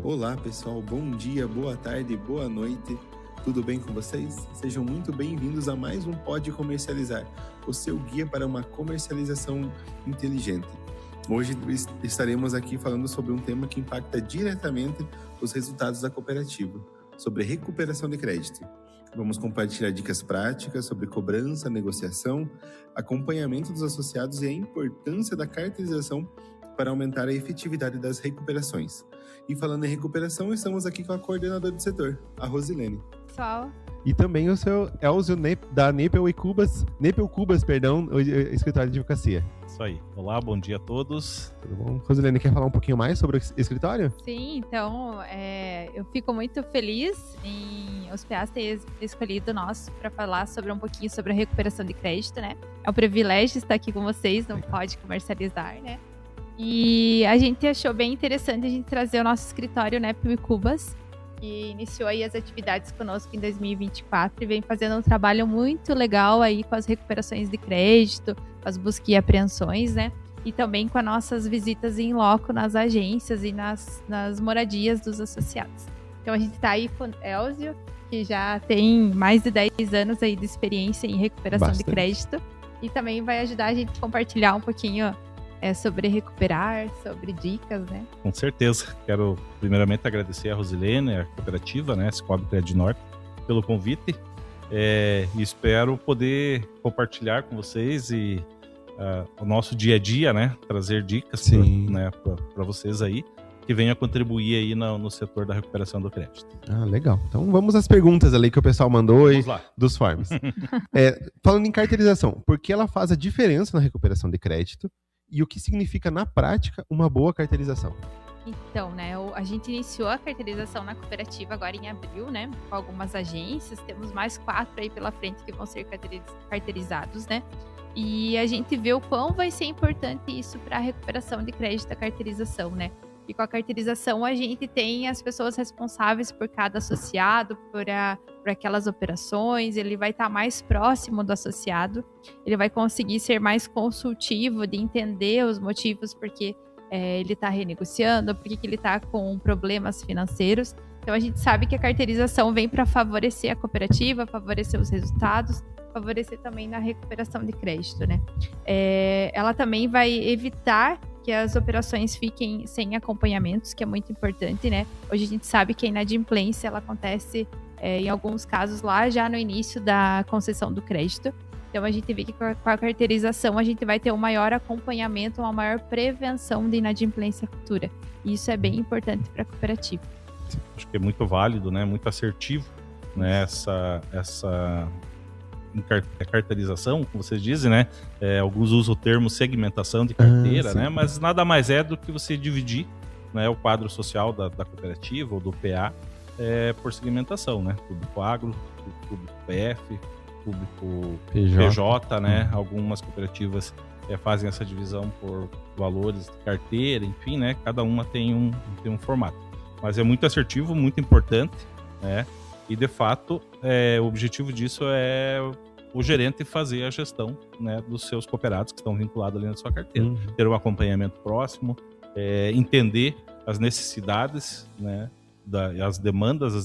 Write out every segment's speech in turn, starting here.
Olá pessoal, bom dia, boa tarde, boa noite, tudo bem com vocês? Sejam muito bem-vindos a mais um Pode Comercializar, o seu guia para uma comercialização inteligente. Hoje estaremos aqui falando sobre um tema que impacta diretamente os resultados da cooperativa, sobre recuperação de crédito. Vamos compartilhar dicas práticas sobre cobrança, negociação, acompanhamento dos associados e a importância da carteirização para aumentar a efetividade das recuperações. E falando em recuperação, estamos aqui com a coordenadora do setor, a Rosilene. Pessoal. E também o seu Elzio da Nepel Cubas, o escritório de advocacia. Isso aí. Olá, bom dia a todos. Tudo bom? Rosilene, quer falar um pouquinho mais sobre o escritório? Sim, então eu fico muito feliz em os PAs ter escolhido nós para falar sobre um pouquinho sobre a recuperação de crédito, né? É um privilégio estar aqui com vocês, não pode comercializar, né? E a gente achou bem interessante a gente trazer o nosso escritório, né, Nepel Cubas, que iniciou aí as atividades conosco em 2024 e vem fazendo um trabalho muito legal aí com as recuperações de crédito, com as buscas e apreensões, né? E também com as nossas visitas em loco nas agências e nas moradias dos associados. Então a gente está aí com o Elzio, que já tem mais de 10 anos aí de experiência em recuperação de crédito e também vai ajudar a gente a compartilhar um pouquinho sobre recuperar, sobre dicas, né? Com certeza. Quero primeiramente agradecer a Rosilene, a cooperativa, né, Cicobi Crédito Norte, pelo convite. E espero poder compartilhar com vocês e o nosso dia a dia, né? Trazer dicas para vocês aí, que venham a contribuir aí no setor da recuperação do crédito. Ah, legal. Então vamos às perguntas ali que o pessoal mandou dos forms. Falando em carteirização, por que ela faz a diferença na recuperação de crédito? E o que significa, na prática, uma boa carteirização? Então, né, a gente iniciou a carteirização na cooperativa agora em abril, né, com algumas agências, temos mais 4 aí pela frente que vão ser carteirizados, né, e a gente vê o quão vai ser importante isso para a recuperação de crédito da carteirização, né, e com a carteirização a gente tem as pessoas responsáveis por cada associado, por aquelas operações, ele vai estar mais próximo do associado, ele vai conseguir ser mais consultivo, de entender os motivos porque ele está renegociando, porque ele está com problemas financeiros. Então a gente sabe que a carteirização vem para favorecer a cooperativa, favorecer os resultados, favorecer também na recuperação de crédito, né? Ela também vai evitar que as operações fiquem sem acompanhamentos, que é muito importante, né? Hoje a gente sabe que a inadimplência ela acontece em alguns casos lá já no início da concessão do crédito. Então a gente vê que com a carteirização a gente vai ter um maior acompanhamento, uma maior prevenção de inadimplência futura. E isso é bem importante para a cooperativa. Acho que é muito válido, né? Muito assertivo, né? Essa carteirização, como vocês dizem, né? Alguns usam o termo segmentação de carteira, né? Mas nada mais é do que você dividir, né, o quadro social da cooperativa ou do PA por segmentação, né? Público agro, público PF, público PJ, né? Algumas cooperativas fazem essa divisão por valores de carteira, enfim, né? Cada uma tem um formato. Mas é muito assertivo, muito importante, né? E, de fato, o objetivo disso é o gerente fazer a gestão, né, dos seus cooperados que estão vinculados ali na sua carteira. Ter um acompanhamento próximo, entender as necessidades, né, as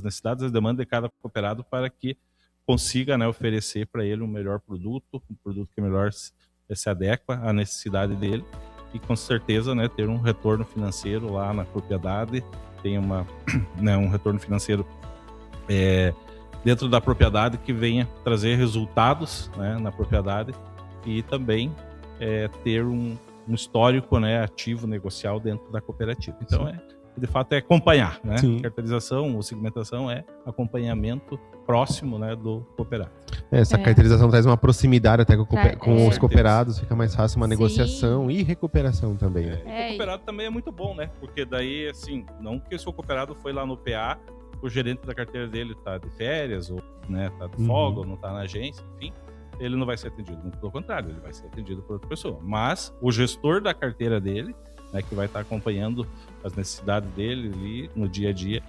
necessidades e as demandas de cada cooperado para que consiga, né, oferecer para ele um melhor produto, um produto que melhor se adequa à necessidade dele e, com certeza, né, ter um retorno financeiro lá na propriedade, tem um retorno financeiro dentro da propriedade que venha trazer resultados, né, na propriedade e também ter um histórico, né, ativo negocial dentro da cooperativa. Então, de fato, é acompanhar, né? Carteirização ou segmentação é acompanhamento próximo, né, do cooperado. Essa carteirização traz uma proximidade até com os cooperados, fica mais fácil uma negociação e recuperação também. O cooperado também é muito bom, né? Porque daí, assim, não que o seu cooperado foi lá no PA, o gerente da carteira dele tá de férias, ou, né, tá de folga, ou não tá na agência, enfim, ele não vai ser atendido. Muito pelo contrário, ele vai ser atendido por outra pessoa. Mas o gestor da carteira dele, né, que vai estar acompanhando as necessidades dele ali no dia a dia,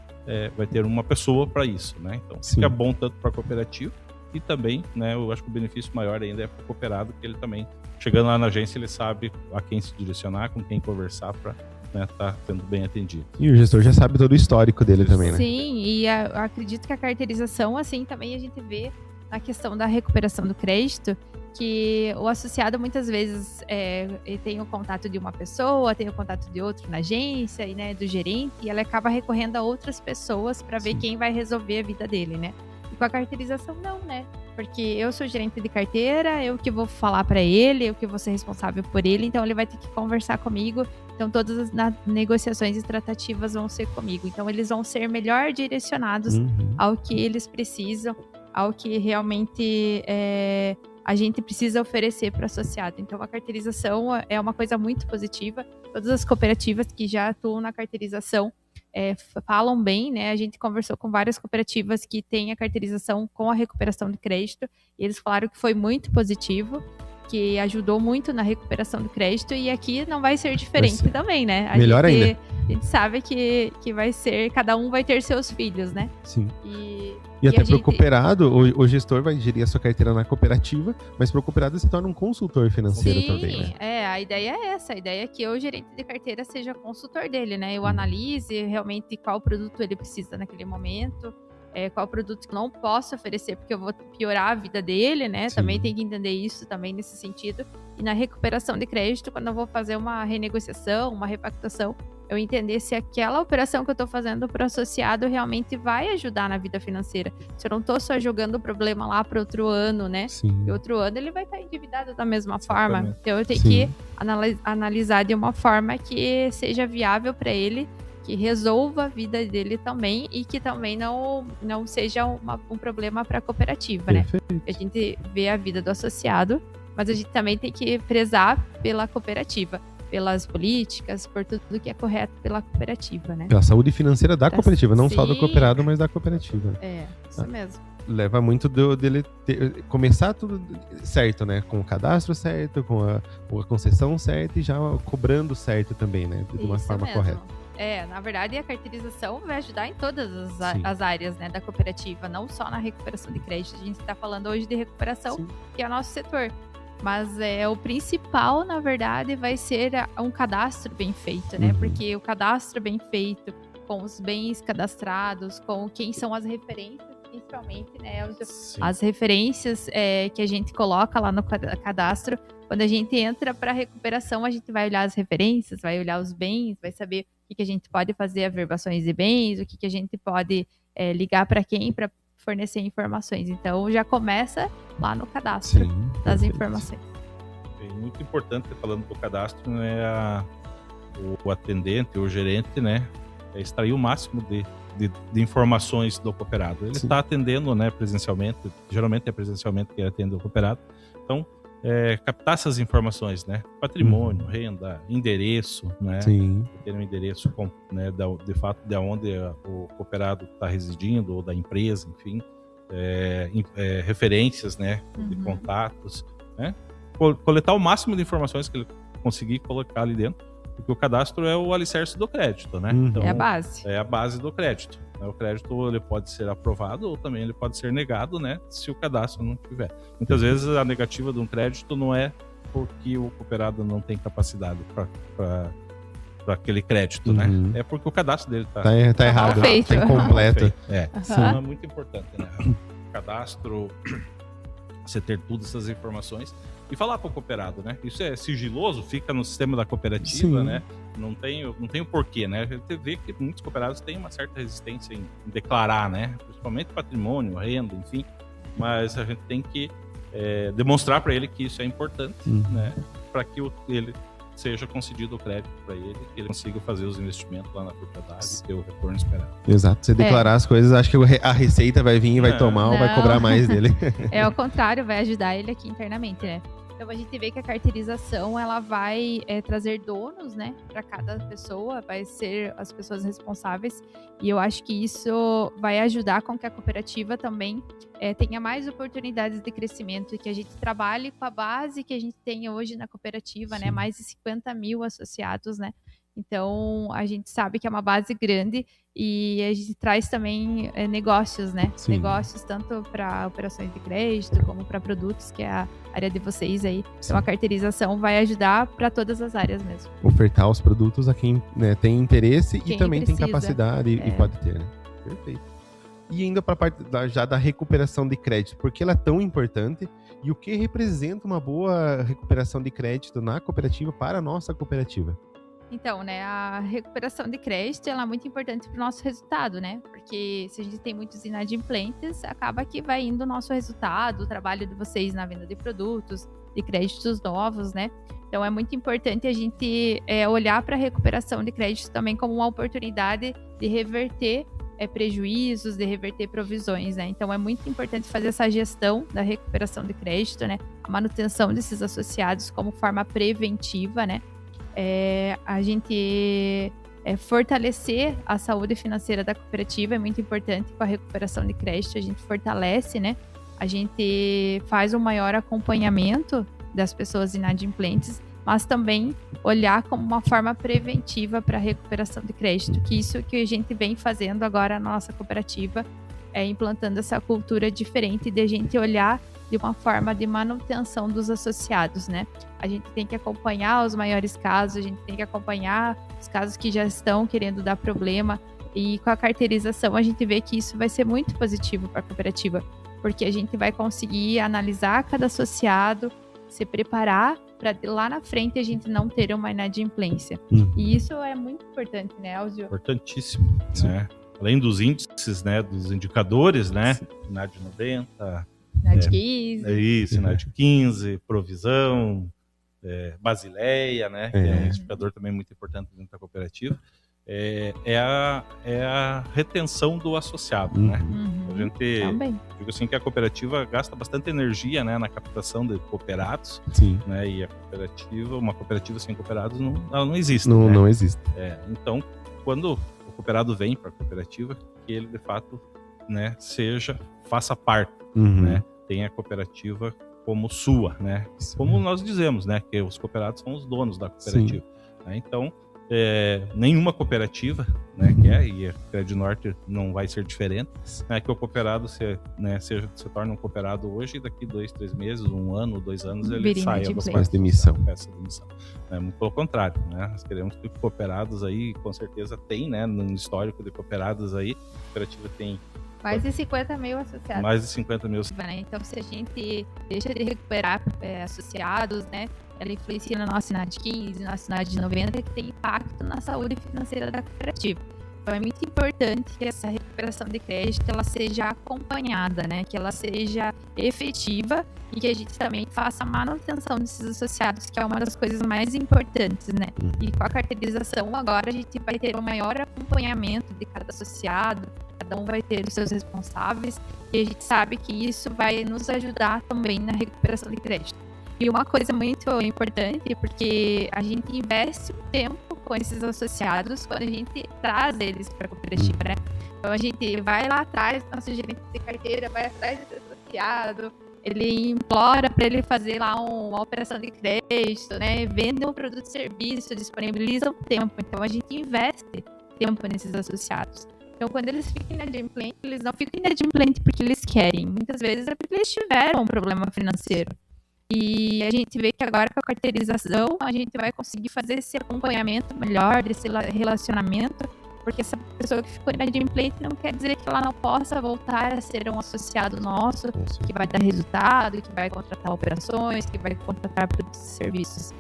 vai ter uma pessoa para isso, né? Então, fica bom tanto para a cooperativa e também, né, eu acho que o benefício maior ainda é para o cooperado, que ele também, chegando lá na agência, ele sabe a quem se direcionar, com quem conversar para né, tá sendo bem atendido. E o gestor já sabe todo o histórico dele também, né? Sim, e eu acredito que a carteirização, assim, também a gente vê na questão da recuperação do crédito, que o associado muitas vezes ele tem o contato de uma pessoa, tem o contato de outro na agência, e, né, do gerente, e ela acaba recorrendo a outras pessoas para ver quem vai resolver a vida dele, né? E com a carteirização, não, né? Porque eu sou gerente de carteira, eu que vou falar para ele, eu que vou ser responsável por ele, então ele vai ter que conversar comigo. Então todas as negociações e tratativas vão ser comigo. Então eles vão ser melhor direcionados ao que eles precisam, ao que realmente a gente precisa oferecer para o associado. Então a carteirização é uma coisa muito positiva. Todas as cooperativas que já atuam na carteirização falam bem, né? A gente conversou com várias cooperativas que têm a carteirização com a recuperação de crédito, e eles falaram que foi muito positivo, que ajudou muito na recuperação do crédito, e aqui não vai ser diferente também, né? Melhor ainda. A gente sabe que vai ser, cada um vai ter seus filhos, né? Sim. E até para o cooperado, o gestor vai gerir a sua carteira na cooperativa, mas para o cooperado se torna um consultor financeiro também, né? A ideia é essa. A ideia é que o gerente de carteira seja consultor dele, né? Eu analise realmente qual produto ele precisa naquele momento, qual produto que eu não posso oferecer porque eu vou piorar a vida dele, né? Sim. Também tem que entender isso também nesse sentido. E na recuperação de crédito, quando eu vou fazer uma renegociação, uma repactuação, eu entender se aquela operação que eu estou fazendo para o associado realmente vai ajudar na vida financeira. Se eu não estou só jogando o problema lá para outro ano, né? Sim. E outro ano ele vai estar endividado da mesma forma. Então eu tenho que analisar de uma forma que seja viável para ele, que resolva a vida dele também e que também não seja um problema para a cooperativa, Perfeito. né? A gente vê a vida do associado, mas a gente também tem que prezar pela cooperativa, pelas políticas, por tudo que é correto pela cooperativa, né? Pela saúde financeira da cooperativa, não só do cooperado, mas da cooperativa. Isso mesmo. Leva muito dele começar tudo certo, né? Com o cadastro certo, com a concessão certa e já cobrando certo também, né? De uma forma correta. Na verdade, a carteirização vai ajudar em todas as áreas, né, da cooperativa, não só na recuperação de crédito. A gente está falando hoje de recuperação, que é o nosso setor. Mas o principal, na verdade, vai ser um cadastro bem feito, né? Porque o cadastro bem feito, com os bens cadastrados, com quem são as referências, principalmente, né? As referências que a gente coloca lá no cadastro. Quando a gente entra para recuperação, a gente vai olhar as referências, vai olhar os bens, vai saber o que a gente pode fazer averbações de bens, o que a gente pode ligar para quem para fornecer informações. Então já começa lá no cadastro das informações. É muito importante, falando do cadastro, né, o atendente, o gerente, né, extrair o máximo de informações do cooperado. Ele está atendendo, né, presencialmente, geralmente é presencialmente que atende o cooperado. Então, captar essas informações, né? Patrimônio, renda, endereço, né? Ter um endereço, né, de fato, de onde o cooperado está residindo, ou da empresa, enfim. Referências, né? De contatos, né? Coletar o máximo de informações que ele conseguir colocar ali dentro, porque o cadastro é o alicerce do crédito, né? Então, é a base. É a base do crédito. O crédito ele pode ser aprovado ou também ele pode ser negado, né, se o cadastro não tiver. Muitas vezes a negativa de um crédito não é porque o cooperado não tem capacidade para aquele crédito, né? É porque o cadastro dele tá errado, tá incompleto. Então é muito importante, né? O cadastro, você ter todas essas informações e falar para o cooperado, né? Isso é sigiloso, fica no sistema da cooperativa, né? Não tem o porquê, né? A gente vê que muitos cooperados têm uma certa resistência em declarar, né? Principalmente patrimônio, renda, enfim. Mas a gente tem que demonstrar para ele que isso é importante, né? Para que ele seja concedido o crédito para ele, que ele consiga fazer os investimentos lá na propriedade e ter o retorno esperado. Exato. Você declarar as coisas, acho que a receita vai vir e vai tomar ou vai cobrar mais dele. Ao contrário, vai ajudar ele aqui internamente, né? Então a gente vê que a carteirização ela vai trazer donos, né, para cada pessoa, vai ser as pessoas responsáveis, e eu acho que isso vai ajudar com que a cooperativa também tenha mais oportunidades de crescimento e que a gente trabalhe com a base que a gente tem hoje na cooperativa, né, mais de 50 mil associados, né. Então, a gente sabe que é uma base grande e a gente traz também negócios, né? Sim. Negócios tanto para operações de crédito como para produtos, que é a área de vocês aí. Então, a carteirização vai ajudar para todas as áreas mesmo. Ofertar os produtos a quem, né, tem interesse Quem e também precisa. tem capacidade e pode ter, né? Perfeito. E ainda para a parte já da recuperação de crédito, por que ela é tão importante e o que representa uma boa recuperação de crédito na cooperativa para a nossa cooperativa? Então, né, a recuperação de crédito ela é muito importante para o nosso resultado, né? Porque se a gente tem muitos inadimplentes, acaba que vai indo o nosso resultado, o trabalho de vocês na venda de produtos, de créditos novos, né? Então, é muito importante a gente olhar para a recuperação de crédito também como uma oportunidade de reverter prejuízos, de reverter provisões, né? Então, é muito importante fazer essa gestão da recuperação de crédito, né? A manutenção desses associados como forma preventiva, né? A gente fortalecer a saúde financeira da cooperativa é muito importante com a recuperação de crédito, a gente fortalece, né? A gente faz um maior acompanhamento das pessoas inadimplentes, mas também olhar como uma forma preventiva para a recuperação de crédito, que isso que a gente vem fazendo agora na nossa cooperativa, implantando essa cultura diferente de a gente olhar de uma forma de manutenção dos associados, né? A gente tem que acompanhar os maiores casos, a gente tem que acompanhar os casos que já estão querendo dar problema, e com a carteirização a gente vê que isso vai ser muito positivo para a cooperativa, porque a gente vai conseguir analisar cada associado, se preparar para lá na frente a gente não ter uma inadimplência. E isso é muito importante, né, Elzio? Importantíssimo, né? Além dos índices, né, dos indicadores, né? INAD 90, INAD 15. Isso, INAD 15, provisão, Basileia, né? Que é um indicador também muito importante dentro da cooperativa. É a retenção do associado, né? A gente digo assim que a cooperativa gasta bastante energia, né, na captação de cooperados, né? E uma cooperativa sem cooperados ela não existe. Não existe. Então, quando o cooperado vem para a cooperativa, que ele de fato, né, faça parte, né? Tem a cooperativa como sua, né? Como nós dizemos, né? Que os cooperados são os donos da cooperativa. Né? Então, nenhuma cooperativa, né, e a Crédito Norte não vai ser diferente, né, que o cooperado se torna um cooperado hoje e daqui 2, 3 meses, 1 ano, 2 anos, ele sai peça de demissão. Muito pelo contrário, né? Nós queremos que cooperados aí, com certeza tem, né, no histórico de cooperados aí, a cooperativa tem mais de 50 mil associados. Mais de 50 mil. Então, se a gente deixa de recuperar associados, né, ela influencia na nossa INAD 15, na nossa INAD 90, que tem impacto na saúde financeira da cooperativa. Então, é muito importante que essa recuperação de crédito ela seja acompanhada, né, que ela seja efetiva e que a gente também faça a manutenção desses associados, que é uma das coisas mais importantes, né. E com a carteirização, agora a gente vai ter um maior acompanhamento de cada associado, cada um vai ter os seus responsáveis e a gente sabe que isso vai nos ajudar também na recuperação de crédito. E uma coisa muito importante, porque a gente investe um tempo com esses associados quando a gente traz eles para a cooperativa, né? Então a gente vai lá atrás, nosso gerente de carteira vai atrás desse associado, ele implora para ele fazer lá uma operação de crédito, né? Vende um produto e serviço, disponibiliza o tempo. Então a gente investe tempo nesses associados. Então, quando eles ficam inadimplentes, eles não ficam inadimplentes porque eles querem. Muitas vezes é porque eles tiveram um problema financeiro. E a gente vê que agora com a carteirização, a gente vai conseguir fazer esse acompanhamento melhor, desse relacionamento, porque essa pessoa que ficou inadimplente não quer dizer que ela não possa voltar a ser um associado nosso, que vai dar resultado, que vai contratar operações, que vai contratar produtos e serviços.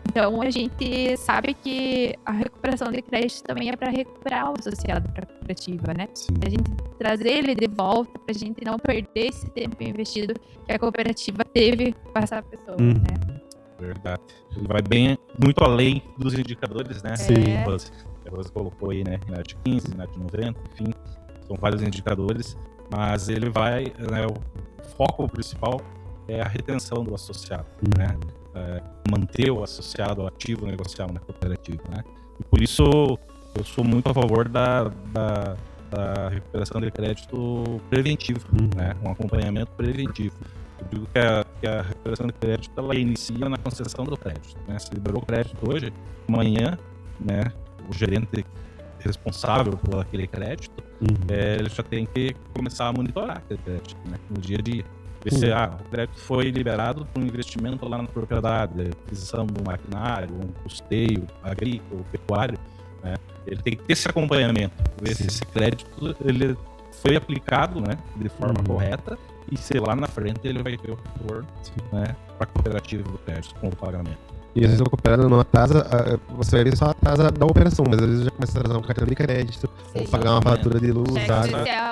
Então, a gente sabe que a recuperação de crédito também é para recuperar o associado para a cooperativa, né? A gente trazer ele de volta, para a gente não perder esse tempo investido que a cooperativa teve com essa pessoa, né? Verdade. Ele vai muito além dos indicadores, né? Você colocou aí, né? INAD 15, INAD 90, enfim, são vários indicadores, mas ele vai, né, o foco principal é a retenção do associado, né? Manter o associado ativo negocial na cooperativa, né? E por isso eu sou muito a favor da recuperação de crédito preventivo, né? Um acompanhamento preventivo. Eu digo que a recuperação de crédito ela inicia na concessão do crédito, né? Se liberou o crédito hoje, amanhã, né, o gerente responsável por aquele crédito, ele já tem que começar a monitorar aquele crédito, né, no dia a dia. Ver se o crédito foi liberado para um investimento lá na propriedade, aquisição de um maquinário, um custeio agrícola, pecuário, né? Ele tem que ter esse acompanhamento, ver se esse crédito ele foi aplicado, né, de forma correta, e se lá na frente ele vai ter o retorno, né, para a cooperativa do crédito com o pagamento. E às vezes o cooperado numa tasa, você vai ver só a tasa da operação, mas às vezes já começa a trazer um cartão de crédito, ou pagar uma fatura de luz,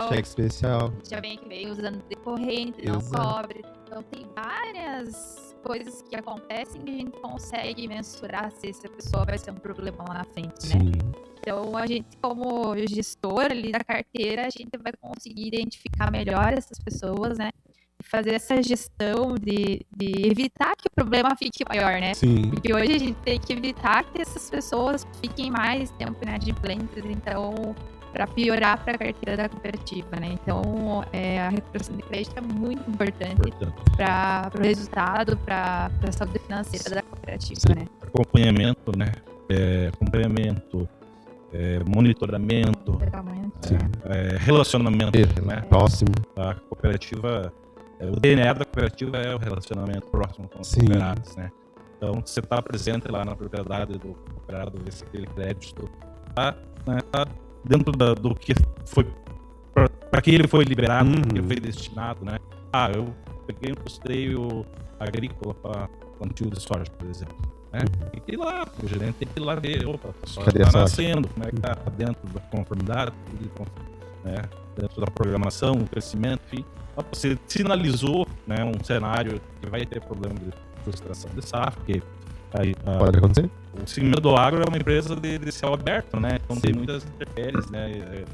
cheque especial. Já vem que vem usando decorrente, não cobre. Então tem várias coisas que acontecem que a gente consegue mensurar se essa pessoa vai ser um problema lá na frente, né? Então a gente, como gestor ali da carteira, a gente vai conseguir identificar melhor essas pessoas, né? Fazer essa gestão de evitar que o problema fique maior, né? Porque hoje a gente tem que evitar que essas pessoas fiquem mais tempo inadimplentes, então, para piorar para a carteira da cooperativa, né? Então, a recuperação de crédito é muito importante para o resultado, para a saúde financeira da cooperativa, né? Acompanhamento, né? Monitoramento, relacionamento, né? Próximo. A cooperativa... O DNA da cooperativa é o relacionamento próximo com os cooperados, né? Então, você está presente lá na propriedade do cooperado, ver se aquele crédito está dentro do que foi, para que ele foi liberado, para que ele foi destinado, né? Eu peguei um custeio agrícola para plantio de soja, por exemplo, né? Tem que ir lá, o gerente tem que ir lá ver, a soja está nascendo, como é que está dentro da conformidade, né? Dentro da programação, o crescimento, enfim. Você sinalizou, né, um cenário que vai ter problema de frustração de safra, porque pode acontecer. O segmento do agro é uma empresa de céu aberto, né? Então tem muitas intempéries, né?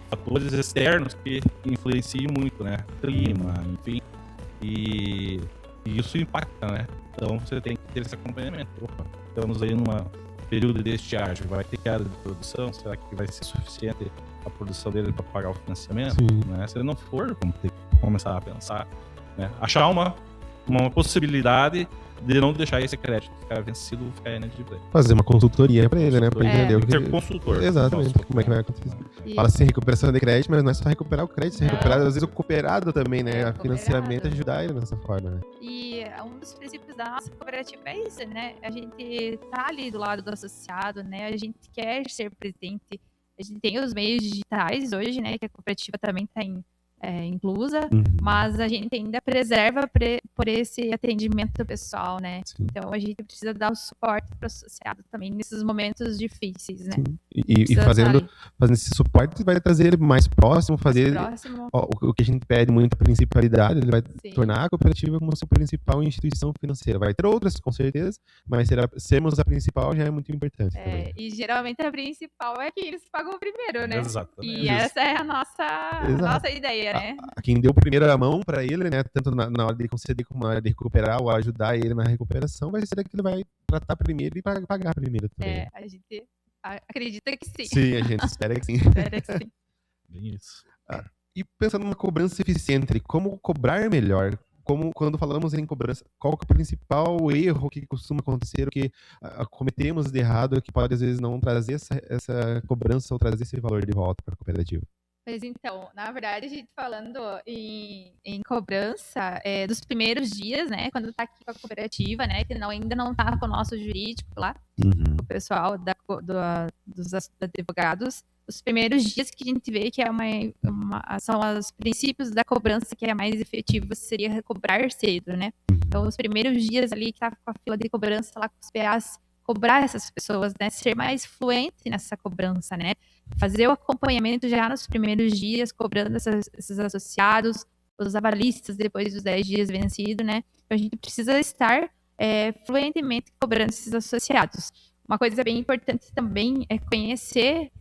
Fatores externos que influenciam muito, né? Clima, enfim. E isso impacta, né? Então você tem que ter esse acompanhamento. Estamos aí num período de estiagem, vai ter queda de produção, será que vai ser suficiente a produção dele para pagar o financiamento? Né? Se ele não for, vamos ter que começar a pensar, né? Achar uma possibilidade de não deixar esse crédito ficar vencido ou ficar inadimplente. Fazer uma consultoria para ele, né? Para entender o que... Ser consultor. Exatamente. Como é que vai acontecer. Fala-se em recuperação de crédito, mas não é só recuperar o crédito, recuperar, às vezes, o cooperado também, né? A financiamento, ajudar ele nessa forma, né? E um dos princípios da nossa cooperativa é isso, né? A gente tá ali do lado do associado, né? A gente quer ser presente. A gente tem os meios digitais hoje, né? Que a cooperativa também está inclusa, mas a gente ainda preserva por esse atendimento pessoal, né? Então a gente precisa dar o suporte para o associado também nesses momentos difíceis, né? E fazendo esse suporte vai trazer ele mais próximo, o que a gente pede muita principalidade, ele vai tornar a cooperativa como sua principal instituição financeira. Vai ter outras, com certeza, mas sermos a principal já é muito importante. E geralmente a principal é que eles pagam primeiro, né? Exatamente. E essa é a nossa ideia, né? Quem deu primeira mão para ele, né, tanto na hora de conceder como na hora de recuperar ou ajudar ele na recuperação, vai ser que ele vai tratar primeiro e pagar primeiro também. A gente acredita que sim. Sim, a gente espera que sim. Espera que sim. Bem isso. E pensando numa cobrança eficiente, como cobrar melhor? Quando falamos em cobrança, qual que é o principal erro que costuma acontecer, o que cometemos de errado, que pode às vezes não trazer essa cobrança ou trazer esse valor de volta para a cooperativa? Mas então, na verdade, a gente falando em cobrança dos primeiros dias, né? Quando tá aqui com a cooperativa, né? Que ainda não tá com o nosso jurídico lá, o pessoal dos advogados. Os primeiros dias que a gente vê que são os princípios da cobrança que é mais efetivo, seria recobrar cedo, né? Então, os primeiros dias ali que tá com a fila de cobrança lá com os PAs, cobrar essas pessoas, né? Ser mais fluente nessa cobrança, né? Fazer o acompanhamento já nos primeiros dias, cobrando esses associados, os avalistas depois dos 10 dias vencidos, né? Então, a gente precisa estar fluentemente cobrando esses associados. Uma coisa bem importante também é conhecer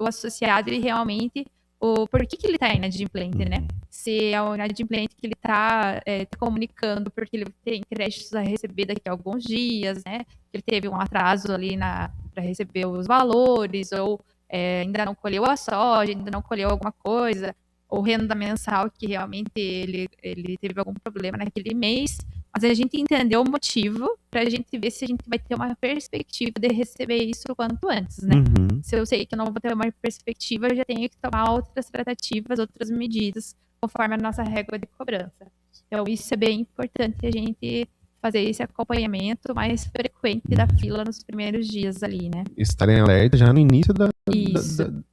o associado e realmente o porquê que ele está inadimplente, né? Se é o inadimplente que ele está comunicando porque ele tem créditos a receber daqui a alguns dias, né? Ele teve um atraso ali para receber os valores, ou ainda não colheu a soja, ainda não colheu alguma coisa, ou renda mensal que realmente ele teve algum problema naquele mês. mas a gente entendeu o motivo para a gente ver se a gente vai ter uma perspectiva de receber isso o quanto antes, né? Uhum. Se eu sei que eu não vou ter uma perspectiva, eu já tenho que tomar outras tratativas, outras medidas, conforme a nossa régua de cobrança. Então, isso é bem importante a gente fazer esse acompanhamento mais frequente da fila nos primeiros dias ali, né? Estarem alerta já no início Isso.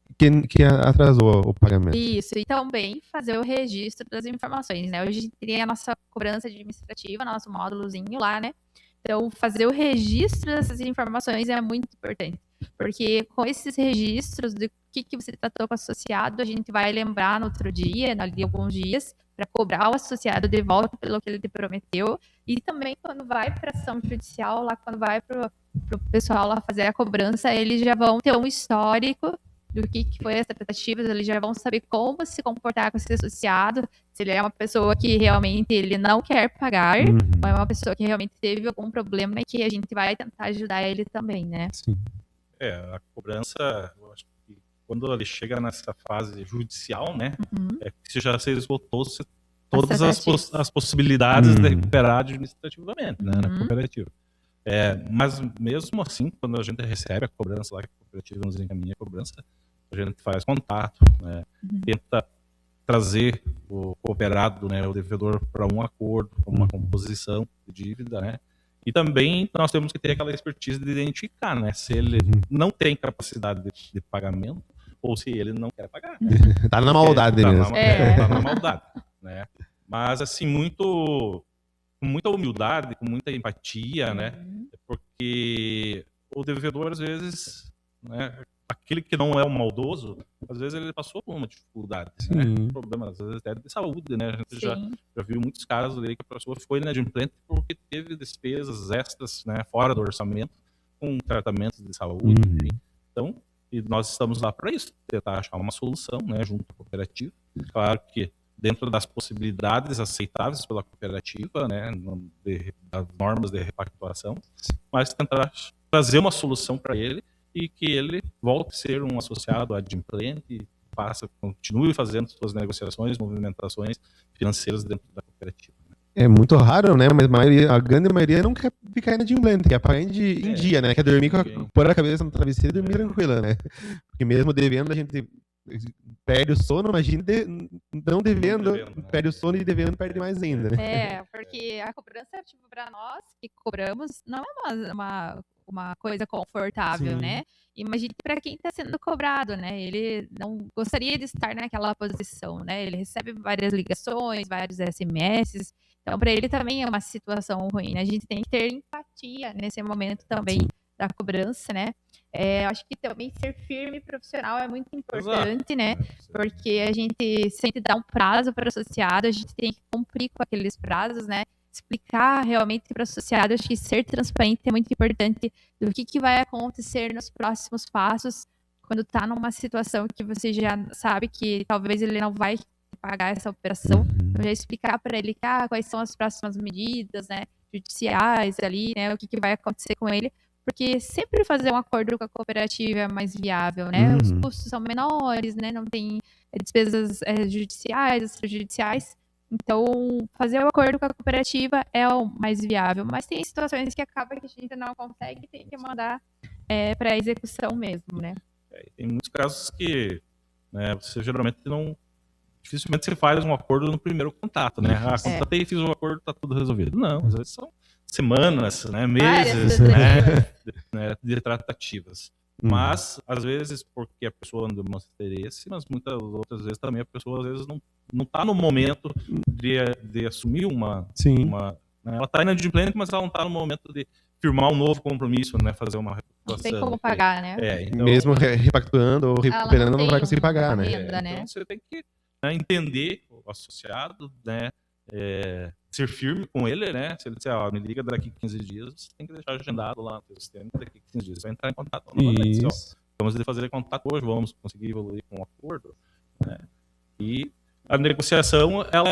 que atrasou o pagamento. Isso, e também fazer o registro das informações, né? Hoje a gente tem a nossa cobrança administrativa, nosso módulozinho lá, né? Então, fazer o registro dessas informações é muito importante, porque com esses registros do que você tratou com o associado, a gente vai lembrar no outro dia, ali alguns dias, para cobrar o associado de volta pelo que ele te prometeu, e também quando vai para ação judicial, lá quando vai para o pessoal lá fazer a cobrança, eles já vão ter um histórico do que foi as tratativas, eles já vão saber como se comportar com esse associado, se ele é uma pessoa que realmente ele não quer pagar, ou é uma pessoa que realmente teve algum problema e que a gente vai tentar ajudar ele também, né? Sim. A cobrança, eu acho que quando ele chega nessa fase judicial, né, é que já se esgotou todas as possibilidades de recuperar administrativamente, né, na cooperativa. Mas mesmo assim, quando a gente recebe a cobrança lá, que a cooperativa nos encaminha a cobrança, a gente faz contato, né, tenta trazer o cooperado, né, o devedor, para um acordo, para uma composição de dívida, né? E também nós temos que ter aquela expertise de identificar, né, se ele não tem capacidade de pagamento ou se ele não quer pagar. Né? Tá na maldade mesmo. Tá na maldade, né? Mas assim, com muita humildade, com muita empatia, né? Porque o devedor, às vezes, né, aquele que não é um maldoso, às vezes ele passou por uma dificuldade, né? Problemas, às vezes até de saúde, né? A gente já viu muitos casos aí que a pessoa foi inadimplente porque teve despesas extras, né, fora do orçamento, com tratamentos de saúde, enfim. Então, e nós estamos lá para isso, tentar achar uma solução, né, junto à cooperativa. Claro que dentro das possibilidades aceitáveis pela cooperativa, né, das normas de repactuação, mas tentar trazer uma solução para ele e que ele volte a ser um associado adimplente, continue fazendo suas negociações, movimentações financeiras dentro da cooperativa. É muito raro, né? Mas a grande maioria não quer ficar inadimplente, quer pagar em dia, né? Quer dormir pôr a cabeça no travesseiro e dormir tranquila, né? Porque mesmo devendo, a gente perde o sono, imagina não devendo, perde o sono e devendo perde mais ainda, né? Porque a cobrança, tipo, para nós que cobramos, não é uma coisa confortável, né? Imagine para quem está sendo cobrado, né? Ele não gostaria de estar naquela posição, né? Ele recebe várias ligações, vários SMS, então para ele também é uma situação ruim, né? A gente tem que ter empatia nesse momento também da cobrança, né? Acho que também ser firme e profissional é muito importante, né? Porque a gente sempre dá um prazo para o associado, a gente tem que cumprir com aqueles prazos, né? Explicar realmente para o associado, acho que ser transparente é muito importante do que vai acontecer nos próximos passos, quando está numa situação que você já sabe que talvez ele não vai pagar essa operação, então já explicar para ele quais são as próximas medidas, né, judiciais ali, né, o que vai acontecer com ele, porque sempre fazer um acordo com a cooperativa é mais viável, né, os custos são menores, né, não tem despesas judiciais, extrajudiciais. Então, fazer o acordo com a cooperativa é o mais viável, mas tem situações que acaba que a gente não consegue e tem que mandar para execução mesmo, né? Tem muitos casos que, né, você geralmente dificilmente você faz um acordo no primeiro contato, né? Contatei, fiz um acordo, tá tudo resolvido. Não, às vezes são semanas, né, meses, né, de tratativas. Mas, às vezes, porque a pessoa não demonstra interesse, mas muitas outras vezes também a pessoa, às vezes, não está no momento de assumir né? Ela está inadimplente, mas ela não está no momento de firmar um novo compromisso, né? Fazer uma repactuação. Não tem como pagar, né? Então, mesmo repactuando ou recuperando, não vai conseguir pagar, né? Então, você tem que, né, entender o associado, né? Ser firme com ele, né? Se ele disser, me liga daqui 15 dias, você tem que deixar agendado lá no seu sistema, daqui 15 dias você vai entrar em contato novamente. Vamos fazer contato hoje, vamos conseguir evoluir com um acordo, né? E a negociação, ela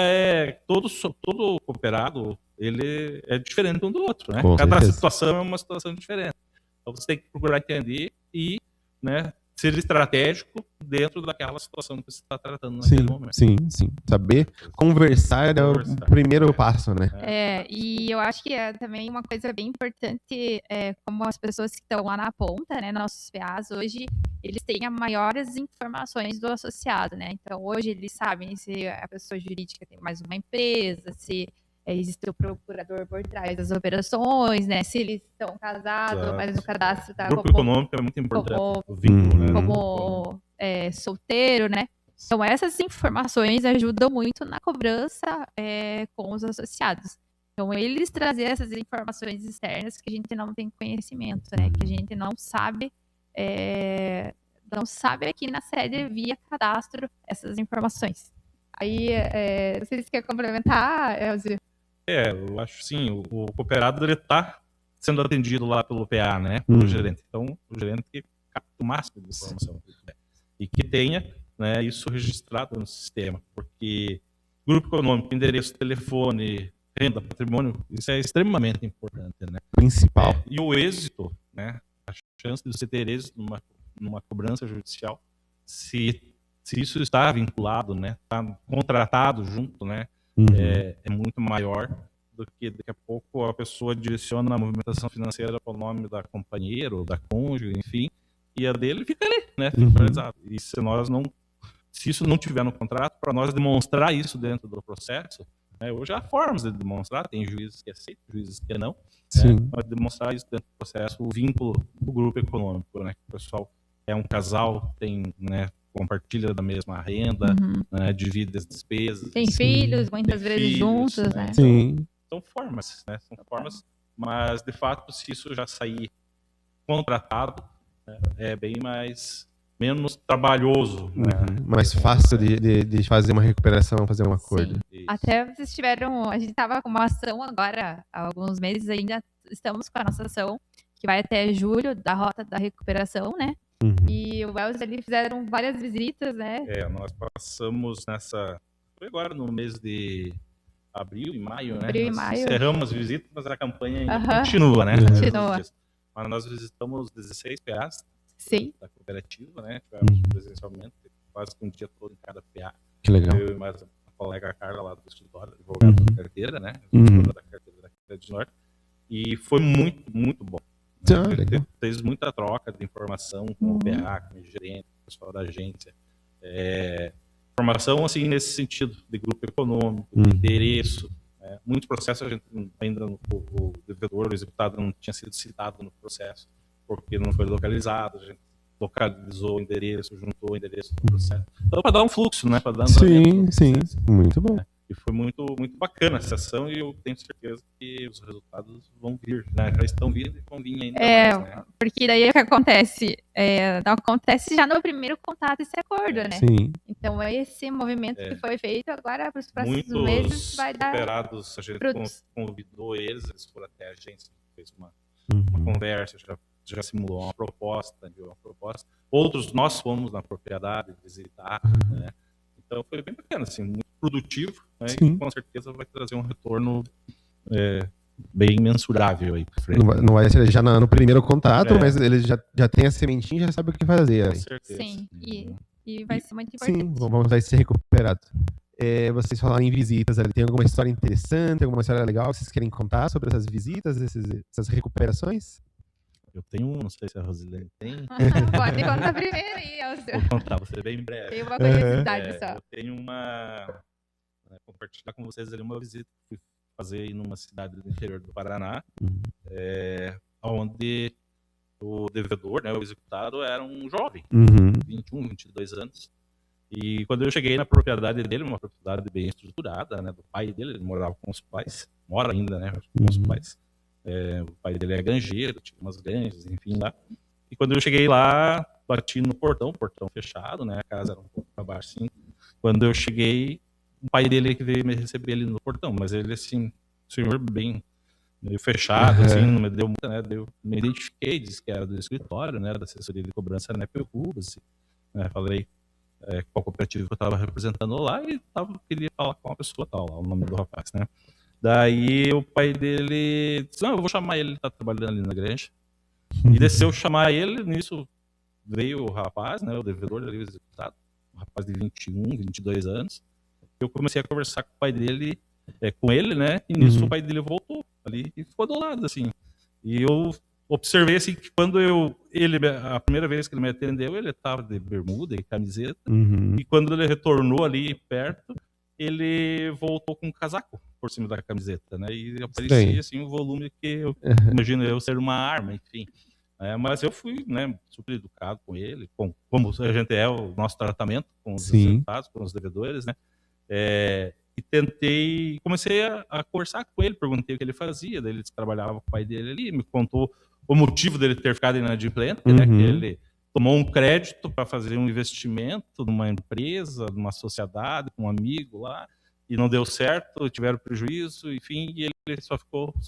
todo cooperado, ele é diferente um do outro, né? Cada situação é uma situação diferente. Então você tem que procurar entender e, né, ser estratégico dentro daquela situação que você está tratando naquele momento. Sim. Saber conversar é o primeiro passo, né? E eu acho que é também uma coisa bem importante, como as pessoas que estão lá na ponta, né, nossos PAs, hoje, eles têm as maiores informações do associado, né? Então, hoje eles sabem se a pessoa jurídica tem mais uma empresa, se existe o procurador por trás das operações, né? Se eles estão casados, mas o cadastro está grupo econômico é muito importante. O vínculo, né? Como solteiro, né? Então, essas informações ajudam muito na cobrança com os associados. Então, eles trazer essas informações externas que a gente não tem conhecimento, né? Que a gente não sabe aqui na sede via cadastro essas informações. Aí, vocês querem complementar, Elzio? Eu acho sim, o cooperado ele está sendo atendido lá pelo PA, né? Pelo gerente. Então, o gerente que capta o máximo de informação e que tenha, né, isso registrado no sistema, porque grupo econômico, endereço, telefone, renda, patrimônio, isso é extremamente importante, né? Principal. E o êxito, né? A chance de você ter êxito numa cobrança judicial, se isso está vinculado, né? Está contratado junto, né? É muito maior do que daqui a pouco a pessoa direciona a movimentação financeira para o nome da companheira ou da cônjuge, enfim, e a dele fica ali, né? Centralizado. E se isso não tiver no contrato, para nós demonstrar isso dentro do processo, né? Hoje há formas de demonstrar, tem juízes que aceitam, juízes que não, né? Mas demonstrar isso dentro do processo, o vínculo do grupo econômico, né? O pessoal é um casal, tem, né? Compartilha da mesma renda, né, divide as despesas. Tem filhos, muitas vezes juntos, né? Sim. São formas, né? São formas, mas de fato, se isso já sair contratado, né, é bem menos trabalhoso, né? Mais fácil de fazer uma recuperação, fazer um acordo. Sim. Até vocês tiveram, a gente estava com uma ação agora, há alguns meses ainda estamos com a nossa ação, que vai até julho, da Rota da Recuperação, né? E o Wells, eles fizeram várias visitas, né? Nós passamos foi agora no mês de abril e maio, né? Abril e maio. Encerramos as visitas, mas a campanha ainda continua, né? Continua. Mas nós visitamos 16 PAs da cooperativa, né? Tivemos presencialmente quase que um dia todo em cada PA. Que legal. Eu e mais a colega Carla lá do escritório, advogada da carteira, né? Da carteira da Crédito Norte. E foi muito, muito bom. Fez muita troca de informação com o PA, com o gerente, com o pessoal da agência. Informação, assim, nesse sentido, de grupo econômico, de endereço. Muitos processos, a gente ainda o devedor, o executado, não tinha sido citado no processo, porque não foi localizado, a gente localizou o endereço, juntou o endereço no processo. Então, para dar um fluxo, né? Para dar sim, muito bom. E foi muito, muito bacana essa ação e eu tenho certeza que os resultados vão vir, né? Já estão vindo e vão vir ainda mais, né? Porque daí o que acontece? Não acontece já no primeiro contato esse acordo, né? Sim. Então, esse movimento que foi feito agora para os próximos meses vai dar cooperados, a gente convidou eles foram até a agência, fez uma conversa, já simulou uma proposta, Outros, nós fomos na propriedade visitar, né? Então foi bem bacana, assim, muito produtivo, né? E com certeza vai trazer um retorno bem mensurável aí pra frente. Não vai ser já no primeiro contato, mas ele já tem a sementinha e já sabe o que fazer. Com certeza. Sim, e vai ser muito importante. Sim, vai ser recuperado. Vocês falaram em visitas, tem alguma história interessante, alguma história legal que vocês querem contar sobre essas visitas, essas recuperações? Eu tenho não sei se a Rosilene tem. Pode contar primeiro aí, Elcio. Vou contar, vou ser bem breve. Tem uma curiosidade só. Eu tenho compartilhar com vocês ali uma visita que fui fazer aí numa cidade do interior do Paraná, onde o devedor, né, o executado, era um jovem, 21, 22 anos. E quando eu cheguei na propriedade dele, uma propriedade bem estruturada, né, do pai dele, ele morava com os pais, mora ainda, né, com os pais. O pai dele é granjeiro, tinha umas granjas, enfim, lá. E quando eu cheguei lá, bati no portão fechado, né? A casa era um pouco para baixo, assim. Quando eu cheguei, o pai dele que veio me receber ali no portão, mas ele, assim, senhor bem meio fechado, assim, não me deu muita, né? Me identifiquei, disse que era do escritório, né? Da assessoria de cobrança, né? Assim, né? Falei qual cooperativa que eu estava representando lá e queria falar com uma pessoa tal, lá, o nome do rapaz, né? Daí o pai dele disse, não, eu vou chamar ele tá trabalhando ali na granja. E desceu chamar ele, nisso veio o rapaz, né, o devedor ali, o executado, um rapaz de 21, 22 anos. Eu comecei a conversar com o pai dele, com ele, né? E nisso o pai dele voltou ali e ficou do lado, assim. E eu observei, assim, que quando a primeira vez que ele me atendeu, ele estava de bermuda e camiseta. E quando ele retornou ali perto, ele voltou com um casaco por cima da camiseta, né? E aparecia, assim, um volume que eu imagino eu ser uma arma, enfim. Mas eu fui, né, super educado com ele, como a gente o nosso tratamento com os executados, com os devedores, né? E comecei a conversar com ele, perguntei o que ele fazia, daí ele trabalhava com o pai dele ali, me contou o motivo dele ter ficado inadimplente, né, que ele tomou um crédito para fazer um investimento numa empresa, numa sociedade, com um amigo lá, e não deu certo, tiveram prejuízo, enfim, e ele só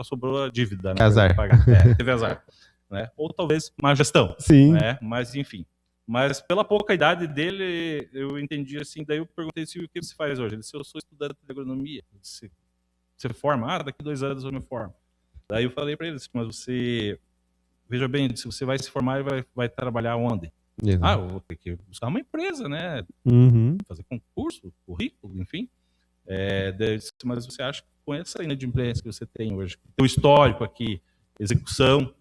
sobrou a dívida, né, azar. Pagar. Teve azar. Né? Ou talvez má gestão. Sim. Né? Mas, enfim. Mas pela pouca idade dele, eu entendi assim, daí eu perguntei assim, o que você faz hoje? Ele disse, eu sou estudante de agronomia. Eu disse, você forma? Daqui 2 anos eu me formo. Daí eu falei para ele, mas você, veja bem, se você vai se formar e vai trabalhar onde? Eu vou ter que buscar uma empresa, né? Fazer concurso, currículo, enfim. Daí eu disse, mas você acha que com essa inadimplência que você tem hoje, o histórico aqui, execução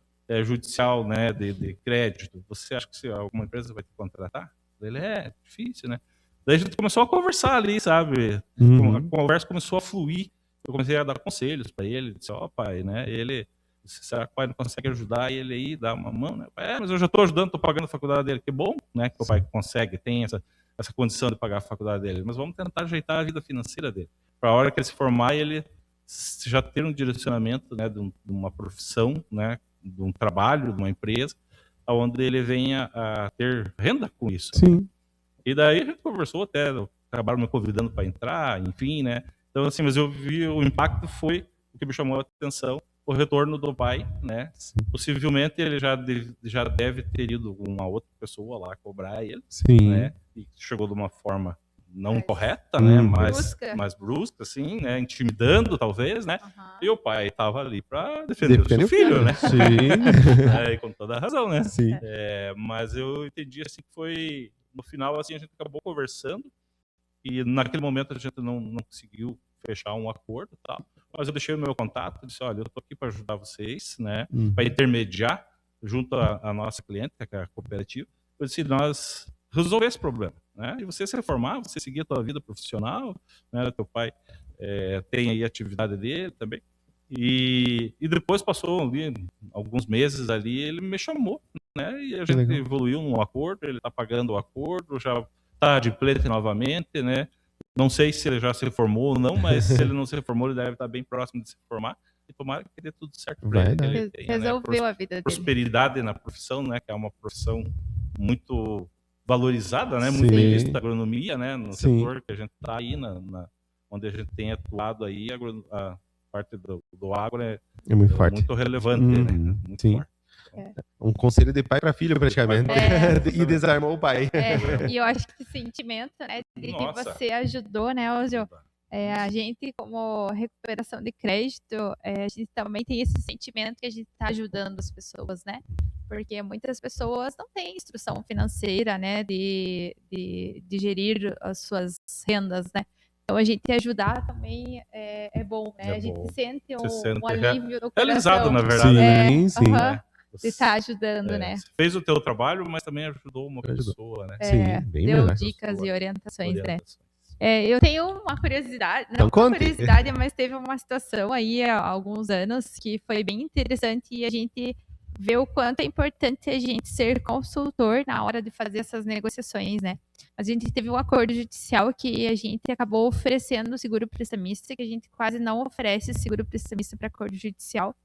judicial, né, de crédito, você acha que alguma empresa vai te contratar? Ele difícil, né? Daí a gente começou a conversar ali, sabe? A conversa começou a fluir. Eu comecei a dar conselhos para ele, disse, pai, né? Ele, será que o pai não consegue ajudar ele aí, dar uma mão, né? Mas eu já estou ajudando, estou pagando a faculdade dele, que bom, né? Que o pai consegue, tem essa condição de pagar a faculdade dele, mas vamos tentar ajeitar a vida financeira dele. Para a hora que ele se formar, ele já ter um direcionamento, né, de uma profissão, né, de um trabalho, de uma empresa, onde ele venha a ter renda com isso. Sim. Né? E daí a gente conversou, até acabaram me convidando para entrar, enfim, né? Então, assim, mas eu vi o impacto foi o que me chamou a atenção, o retorno do pai, né? Sim. Possivelmente ele já deve ter ido uma outra pessoa lá cobrar ele, né? E chegou de uma forma não correta, né? Mais brusca, assim, né? Intimidando, talvez, né? E o pai estava ali para defender o seu filho, né? Sim. Com toda a razão, né? Sim. Mas eu entendi, assim, que foi... No final, assim, a gente acabou conversando e naquele momento a gente não conseguiu fechar um acordo e tal. Mas eu deixei o meu contato, disse, olha, eu estou aqui para ajudar vocês, né? Para intermediar junto à nossa cliente, que é a cooperativa. Eu disse, nós resolver esse problema, né? E você se reformar, você seguir a tua vida profissional, né? Teu pai tem aí a atividade dele também. E depois passou ali, alguns meses ali, ele me chamou, né? E a gente evoluiu num acordo, ele está pagando o acordo, já está adimplente novamente, né? Não sei se ele já se formou ou não, mas se ele não se reformou, ele deve estar bem próximo de se formar. E tomara que dê tudo certo para ele. Ele tenha, resolveu a vida dele. Prosperidade na profissão, né? Que é uma profissão muito valorizada, né? Muito bem vista da agronomia, né? No setor que a gente está aí, onde a gente tem atuado aí, a parte do agro é muito forte, muito relevante, né? Muito forte. Um conselho de pai para filho, praticamente. E desarmou o pai. E eu acho que esse sentimento, né, de que você ajudou, né, Ozio? A gente, como recuperação de crédito, a gente também tem esse sentimento que a gente está ajudando as pessoas, né? Porque muitas pessoas não têm instrução financeira, né, de gerir as suas rendas, né? Então, a gente ajudar também é bom, né? A gente sente um alívio no coração. Realizado, na verdade. Sim. De estar ajudando, né? Você fez o teu trabalho, mas também ajudou uma pessoa, né? Sim, bem deu melhor. Dicas e orientações, né? Eu tenho uma curiosidade, não então, uma curiosidade, mas teve uma situação aí há alguns anos que foi bem interessante e a gente vê o quanto é importante a gente ser consultor na hora de fazer essas negociações, né? A gente teve um acordo judicial que a gente acabou oferecendo seguro prestamista, que a gente quase não oferece seguro prestamista para acordo judicial,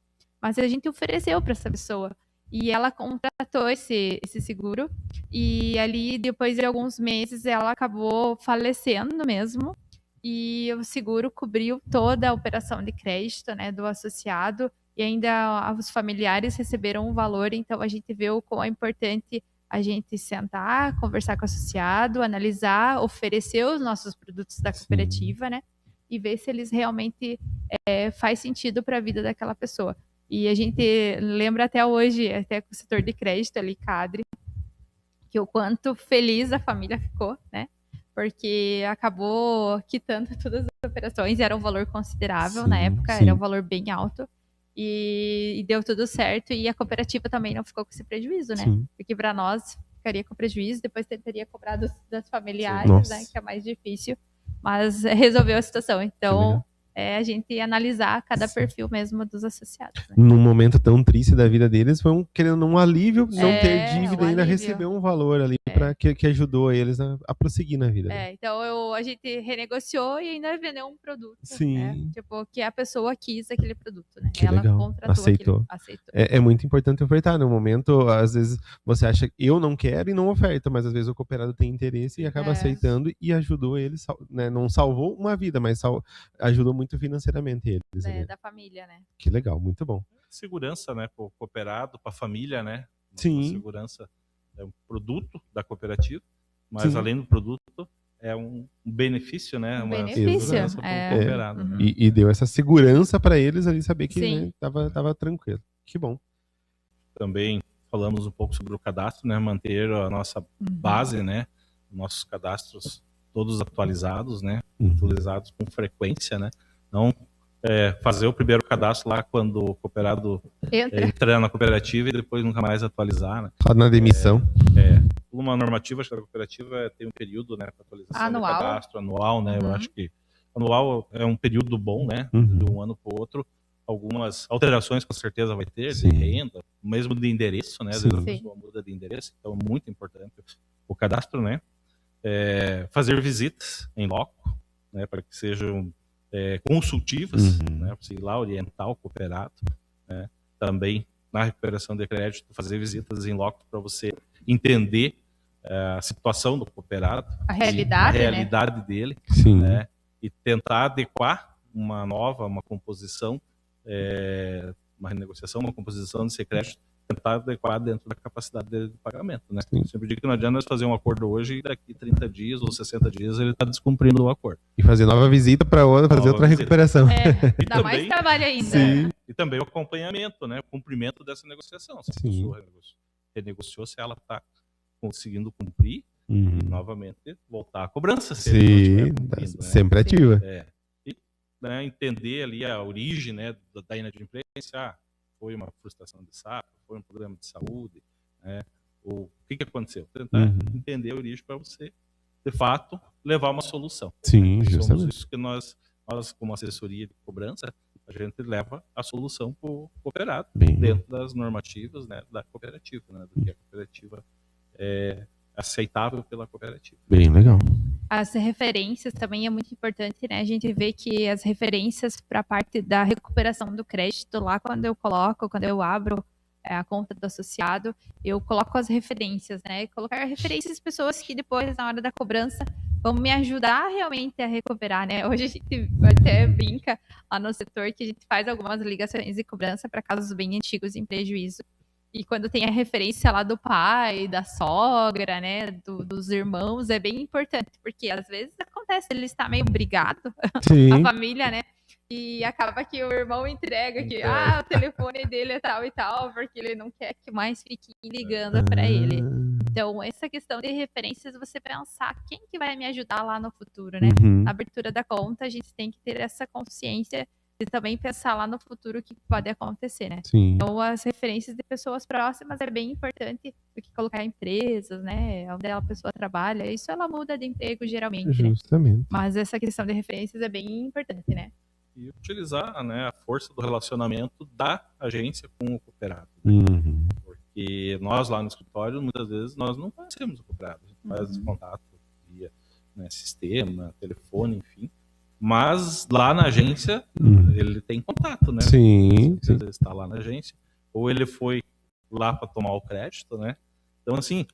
mas a gente ofereceu para essa pessoa. E ela contratou esse seguro. E ali, depois de alguns meses, ela acabou falecendo mesmo. E o seguro cobriu toda a operação de crédito, né, do associado. E ainda os familiares receberam um valor. Então, a gente vê o quão é importante a gente sentar, conversar com o associado, analisar, oferecer os nossos produtos da cooperativa, né? E ver se eles realmente faz sentido para a vida daquela pessoa. E a gente lembra até hoje, até com o setor de crédito ali, CADRE, que o quanto feliz a família ficou, né? Porque acabou quitando todas as operações, era um valor considerável na época, era um valor bem alto. E deu tudo certo, e a cooperativa também não ficou com esse prejuízo, né? Sim. Porque para nós ficaria com prejuízo, depois teria cobrado das familiares, né? Que é mais difícil, mas resolveu a situação. Então, a gente analisar cada perfil mesmo dos associados. Né? Num momento tão triste da vida deles, foi querendo um alívio, não ter dívida e ainda receber um valor ali que ajudou eles a prosseguir na vida. Então a gente renegociou e ainda vendeu um produto. Sim. Né? Tipo, que a pessoa quis aquele produto, né? Que ela legal. contratou aceitou. É muito importante ofertar. No momento, às vezes, você acha que eu não quero e não oferta, mas às vezes o cooperado tem interesse e acaba aceitando e ajudou eles, né? Não salvou uma vida, mas ajudou muito financeiramente eles. Da família, né? Que legal, muito bom. Segurança, né, para o cooperado, para a família, né? Sim. Segurança é um produto da cooperativa, mas além do produto, é um benefício, né? Uma segurança para o cooperado. Né? E deu essa segurança para eles ali saber que tava tranquilo. Que bom. Também falamos um pouco sobre o cadastro, né? Manter a nossa base, né? Nossos cadastros todos atualizados, né? Atualizados com frequência, né? Não fazer o primeiro cadastro lá quando o cooperado entra na cooperativa e depois nunca mais atualizar, né? Só na demissão. Uma normativa da cooperativa tem um período, né, para atualização anual. do cadastro anual, né? Eu acho que anual é um período bom, né? De um ano para o outro. Algumas alterações com certeza vai ter, de renda, mesmo de endereço, né? Às vezes a pessoa muda de endereço, então é muito importante o cadastro, né? Fazer visitas em loco, né? Para que sejam consultivas, né? Para você ir lá orientar o cooperado, né? Também na recuperação de crédito, fazer visitas em loco para você entender a situação do cooperado, a realidade dele, Sim. Né? E tentar adequar uma composição, uma renegociação, uma composição desse crédito, tentar adequar dentro da capacidade dele de pagamento, né? Eu sempre digo que não adianta nós fazer um acordo hoje e daqui 30 dias ou 60 dias ele está descumprindo o acordo. E fazer nova visita para fazer outra recuperação. Dá mais trabalho ainda. Sim. E também o acompanhamento, né? O cumprimento dessa negociação. Se a pessoa renegociou, se ela está conseguindo cumprir, e novamente voltar à cobrança. Se sempre ativa. E entender ali a origem, né, da inadimplência. Foi uma frustração de safra, foi um problema de saúde, né? O que aconteceu? Tentar entender a origem para você, de fato, levar uma solução. Sim, justamente. Somos isso que nós, como assessoria de cobrança, a gente leva a solução para o cooperado, dentro das normativas, né, da cooperativa, né, do que a cooperativa é aceitável pela cooperativa. Bem legal. As referências também é muito importante, né? A gente vê que as referências para a parte da recuperação do crédito, lá quando eu abro a conta do associado, eu coloco as referências, né? Colocar referências de pessoas que depois, na hora da cobrança, vão me ajudar realmente a recuperar, né? Hoje a gente até brinca lá no setor que a gente faz algumas ligações de cobrança para casos bem antigos em prejuízo. E quando tem a referência lá do pai, da sogra, né, dos irmãos, é bem importante, porque às vezes acontece, ele está meio brigado, a família, né, e acaba que o irmão entrega que, o telefone dele é tal e tal, porque ele não quer que mais fique ligando para ele. Então, essa questão de referências, você pensar quem que vai me ajudar lá no futuro, né? Na abertura da conta, a gente tem que ter essa consciência e também pensar lá no futuro o que pode acontecer, né? Sim. Então, as referências de pessoas próximas é bem importante do que colocar empresas, né? Onde a pessoa trabalha. Isso ela muda de emprego, geralmente, Justamente. né? Mas essa questão de referências é bem importante, né? E utilizar, né, a força do relacionamento da agência com o cooperado. Porque nós lá no escritório, muitas vezes, nós não conhecemos o cooperado. A gente faz contato via, né, sistema, telefone, enfim. Mas lá na agência, ele tem contato, né? Sim. Ele está lá na agência. Ou ele foi lá para tomar o crédito, né? Então, assim,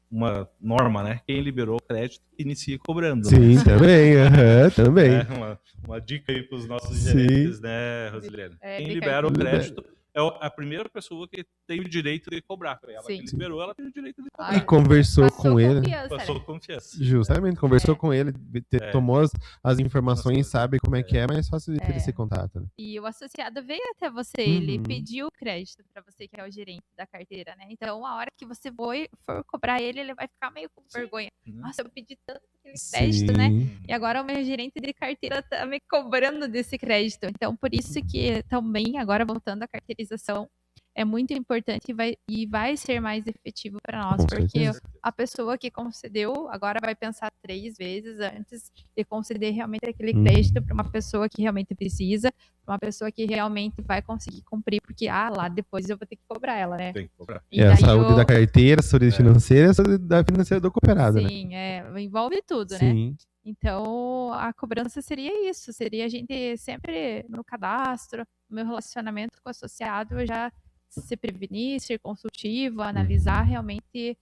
uma norma, né? Quem liberou o crédito, inicia cobrando. Sim, né? Também. Uma dica aí para os nossos gerentes, né, Rosilene? Quem libera o crédito, é a primeira pessoa que tem o direito de cobrar. Ela que liberou, ela tem o direito de cobrar. E conversou com ele. Passou confiança. Justamente, conversou com ele, tomou as informações, sabe como é que é, mas é fácil de ter esse contato. Né? E o associado veio até você, ele pediu o crédito para você, que é o gerente da carteira, né? Então, a hora que você for cobrar ele vai ficar meio com vergonha. Nossa, eu pedi tanto aquele crédito, né? E agora o meu gerente de carteira tá me cobrando desse crédito. Então, por isso que também, agora voltando à carteirização, é muito importante e vai ser mais efetivo para nós, Com porque certeza. a pessoa que concedeu agora vai pensar 3 vezes antes de conceder realmente aquele crédito para uma pessoa que realmente precisa, para uma pessoa que realmente vai conseguir cumprir, porque lá depois eu vou ter que cobrar ela, né? Tem que cobrar. E a saúde da carteira, a saúde financeira, a saúde da financeira do cooperado, né? Sim, envolve tudo, né? Então, a cobrança seria isso, seria a gente sempre no cadastro, no meu relacionamento com o associado, eu já se prevenir, ser consultivo, analisar realmente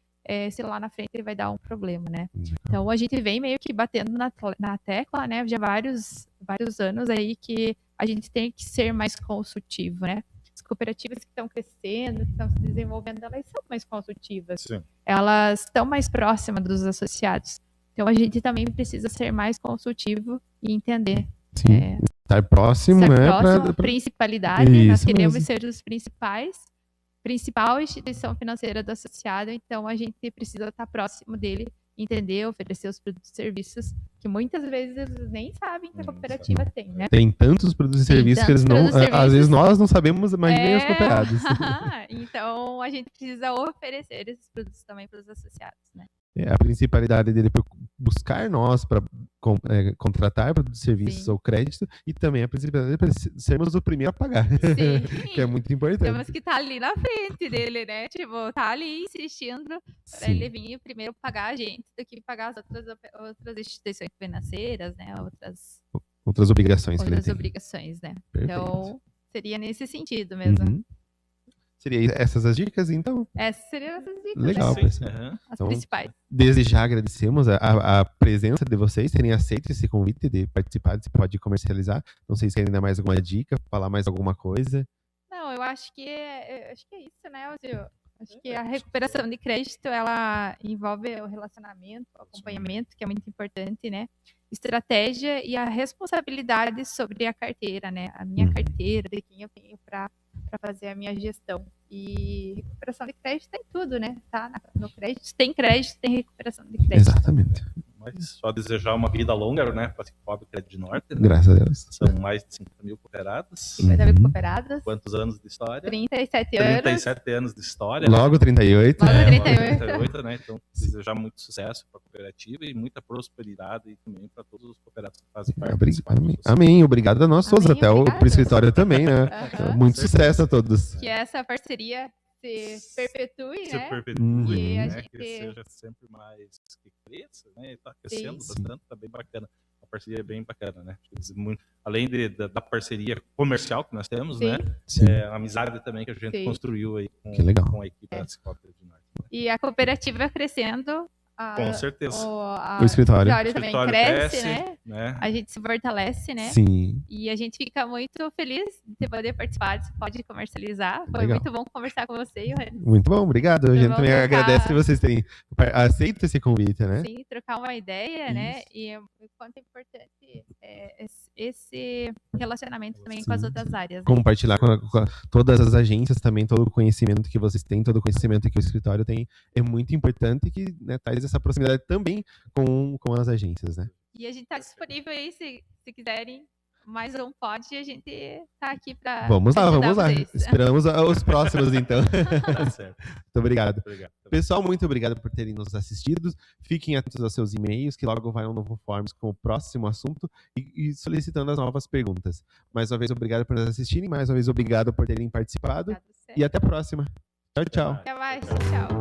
se lá na frente ele vai dar um problema, né? Então, a gente vem meio que batendo na tecla, né? Já vários anos aí que a gente tem que ser mais consultivo, né? As cooperativas que estão crescendo, que estão se desenvolvendo, elas são mais consultivas. Sim. Elas estão mais próximas dos associados. Então, a gente também precisa ser mais consultivo e entender. Sim. Estar próximo, né? A principalidade, nós queremos ser os principal instituição financeira do associado, então a gente precisa estar próximo dele, entender, oferecer os produtos e serviços que muitas vezes eles nem sabem que a cooperativa tem, né? Tem tantos produtos e serviços que eles não, às vezes nós não sabemos, mas nem os cooperados. Então a gente precisa oferecer esses produtos também para os associados, né? A principalidade dele é buscar nós para contratar produtos e serviços ou crédito, e também a principalidade para sermos o primeiro a pagar, que é muito importante. Temos que estar ali na frente dele, né? Tipo, tá ali insistindo para ele vir primeiro pagar a gente do que pagar as outras instituições financeiras, né? Outras obrigações. Outras obrigações, né? Perfeito. Então, seria nesse sentido mesmo. Seria essas as dicas, então? Essas seriam essas dicas. Legal, né? pessoal. As então, principais. Desde já agradecemos a presença de vocês, terem aceito esse convite de participar desse Pode Comercializar. Não sei se tem ainda mais alguma dica, falar mais alguma coisa. Não, eu acho que é isso, né, Ozio? Acho que a recuperação de crédito, ela envolve o relacionamento, o acompanhamento, que é muito importante, né? Estratégia e a responsabilidade sobre a carteira, né? A minha carteira, de quem eu tenho para fazer a minha gestão. E recuperação de crédito tem tudo, né? Tá no crédito, tem recuperação de crédito. Exatamente. Mas só desejar uma vida longa, né? Para que cobre o Crédito Norte. Né? Graças a Deus. São mais de 50 mil cooperadas. 50 mil cooperadas. Quantos anos de história? 37 anos. 37 anos de história. Logo 38. Logo 38, né? Então, desejar muito sucesso para a cooperativa e muita prosperidade também para todos os cooperados que fazem parte. Amém. Obrigado a nós todos, até o escritório também, né? Muito sucesso a todos. Que essa parceria se perpetue, se né? perpetue, E a né? gente... Que seja sempre mais, que cresça, né? Tá crescendo bastante, tá bem bacana. A parceria é bem bacana, né? Além da parceria comercial que nós temos, né? A amizade também que a gente construiu aí com a equipe da Cicobi de Norte. Né? E a cooperativa crescendo. Com certeza. O escritório também cresce, né? A gente se fortalece, né? Sim. E a gente fica muito feliz de poder participar desse Pode Comercializar. Foi muito bom conversar com você, Johannes. Muito bom, obrigado. A gente também agradece por vocês terem aceito esse convite, né? Sim, trocar uma ideia, né? E o quanto é importante esse relacionamento também com as outras áreas. Né? Compartilhar com todas as agências também, todo o conhecimento que vocês têm, todo o conhecimento que o escritório tem, é muito importante que, né, traz essa proximidade também com as agências, né? E a gente está disponível aí, se quiserem mais um pod, a gente tá aqui para Vamos lá. Esperamos os próximos, então. Tá certo. Muito obrigado. Pessoal, muito obrigado por terem nos assistido. Fiquem atentos aos seus e-mails, que logo vai um novo Forms com o próximo assunto e solicitando as novas perguntas. Mais uma vez, obrigado por nos assistirem. Mais uma vez, obrigado por terem participado. E até a próxima. Tchau, tchau. Até mais. Tchau.